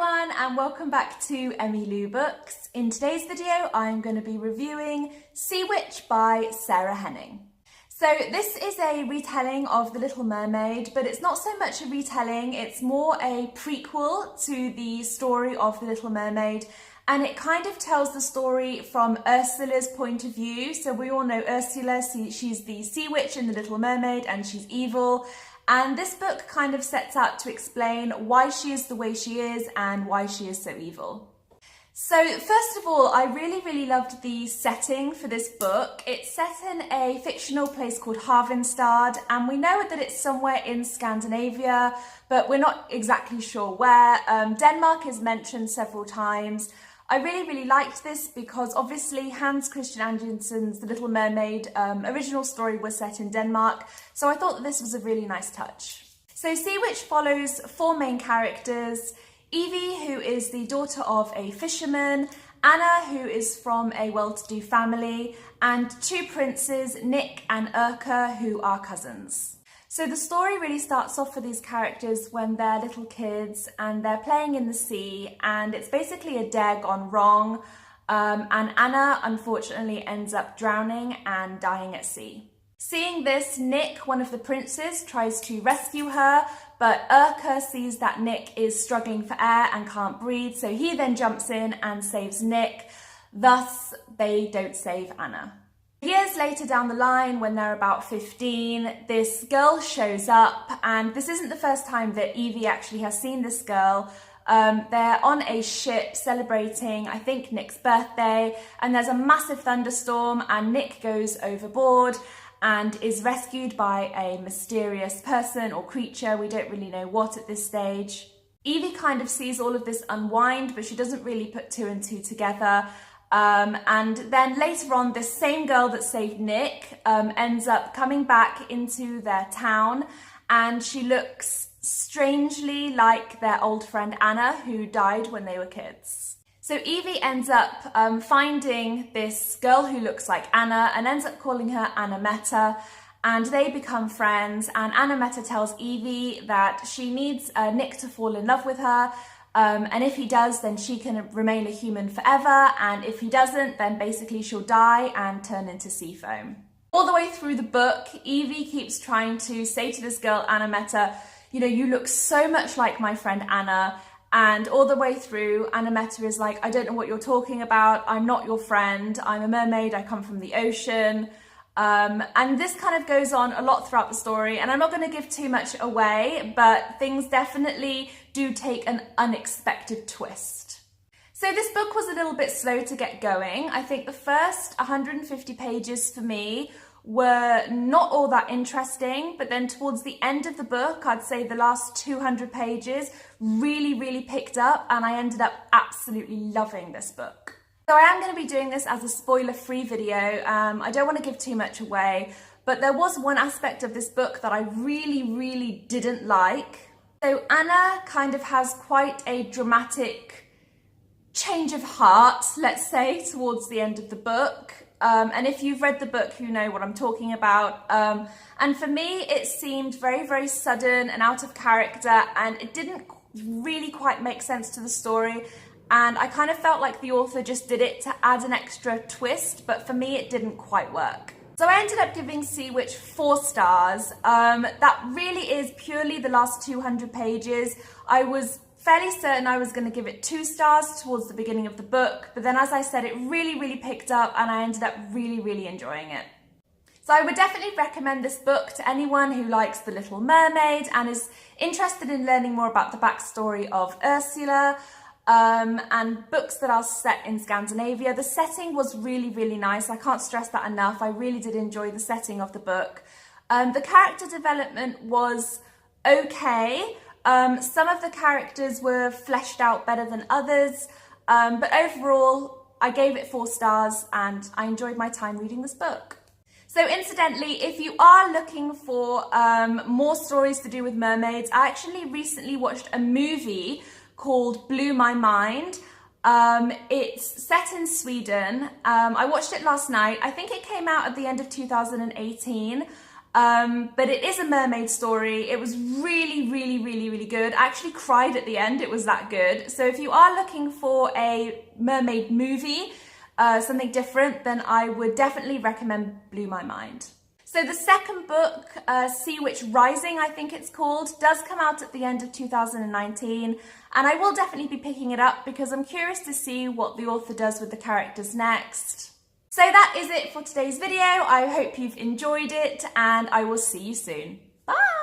everyone and welcome back to Emmy Lou Books. In today's video I'm going to be reviewing Sea Witch by Sarah Henning. So this is a retelling of The Little Mermaid, but it's not so much a retelling, it's more a prequel to the story of The Little Mermaid, and it kind of tells the story from Ursula's point of view. So we all know Ursula, she's the sea witch in The Little Mermaid and she's evil. And this book kind of sets out to explain why she is the way she is and why she is so evil. So first of all, I really loved the setting for this book. It's set in a fictional place called Havenstad, and we know that it's somewhere in Scandinavia, but we're not exactly sure where. Denmark is mentioned several times. I really liked this because obviously Hans Christian Andersen's The Little Mermaid original story was set in Denmark, so I thought that this was a really nice touch. So Sea Witch follows four main characters: Evie, who is the daughter of a fisherman, Anna, who is from a well-to-do family, and two princes, Nick and Urka, who are cousins. So the story really starts off for these characters when they're little kids and they're playing in the sea, and it's basically a dare gone wrong, and Anna unfortunately ends up drowning and dying at sea. Seeing this, Nick, one of the princes, tries to rescue her, but Urka sees that Nick is struggling for air and can't breathe, so he then jumps in and saves Nick. Thus, they don't save Anna. Years later down the line, when they're about 15, this girl shows up, and this isn't the first time that Evie actually has seen this girl. They're on a ship celebrating, I think, Nick's birthday, and there's a massive thunderstorm and Nick goes overboard and is rescued by a mysterious person or creature, we don't really know what at this stage. Evie kind of sees all of this unwind, but she doesn't really put two and two together. And then later on, this same girl that saved Nick ends up coming back into their town, and she looks strangely like their old friend Anna, who died when they were kids. So Evie ends up finding this girl who looks like Anna and ends up calling her Anna Meta, and they become friends, and Anna Meta tells Evie that she needs Nick to fall in love with her, and if he does, then she can remain a human forever, and if he doesn't, then basically she'll die and turn into sea foam. All the way through the book, Evie keeps trying to say to this girl, Anna Meta, you know, you look so much like my friend Anna. And all the way through, Anna Meta is like, I don't know what you're talking about. I'm not your friend. I'm a mermaid. I come from the ocean. And this kind of goes on a lot throughout the story. And I'm not going to give too much away, but things definitely do take an unexpected twist. So this book was a little bit slow to get going. I think the first 150 pages for me were not all that interesting, but then towards the end of the book, I'd say the last 200 pages really picked up, and I ended up absolutely loving this book. So I am going to be doing this as a spoiler-free video. I don't want to give too much away, but there was one aspect of this book that I really didn't like. So Anna kind of has quite a dramatic change of heart, let's say, towards the end of the book. And if you've read the book, you know what I'm talking about. And for me, it seemed very sudden and out of character, and it didn't really quite make sense to the story. And I kind of felt like the author just did it to add an extra twist, but for me, it didn't quite work. So I ended up giving Sea Witch 4 stars. That really is purely the last 200 pages. I was fairly certain I was going to give it 2 stars towards the beginning of the book, but then as I said, it really picked up and I ended up really enjoying it. So I would definitely recommend this book to anyone who likes The Little Mermaid and is interested in learning more about the backstory of Ursula, and books that are set in Scandinavia. The setting was really nice. I can't stress that enough. I really did enjoy the setting of the book. The character development was okay. Some of the characters were fleshed out better than others, but overall I gave it 4 stars and I enjoyed my time reading this book. So incidentally, if you are looking for more stories to do with mermaids, I actually recently watched a movie called Blew My Mind. It's set in Sweden. I watched it last night. I think it came out at the end of 2018. but it is a mermaid story. It was really good. I actually cried at the end, it was that good. So if you are looking for a mermaid movie, something different, then I would definitely recommend Blew My Mind. So the second book, Sea Witch Rising, I think it's called, does come out at the end of 2019, and I will definitely be picking it up because I'm curious to see what the author does with the characters next. So that is it for today's video. I hope you've enjoyed it, and I will see you soon. Bye!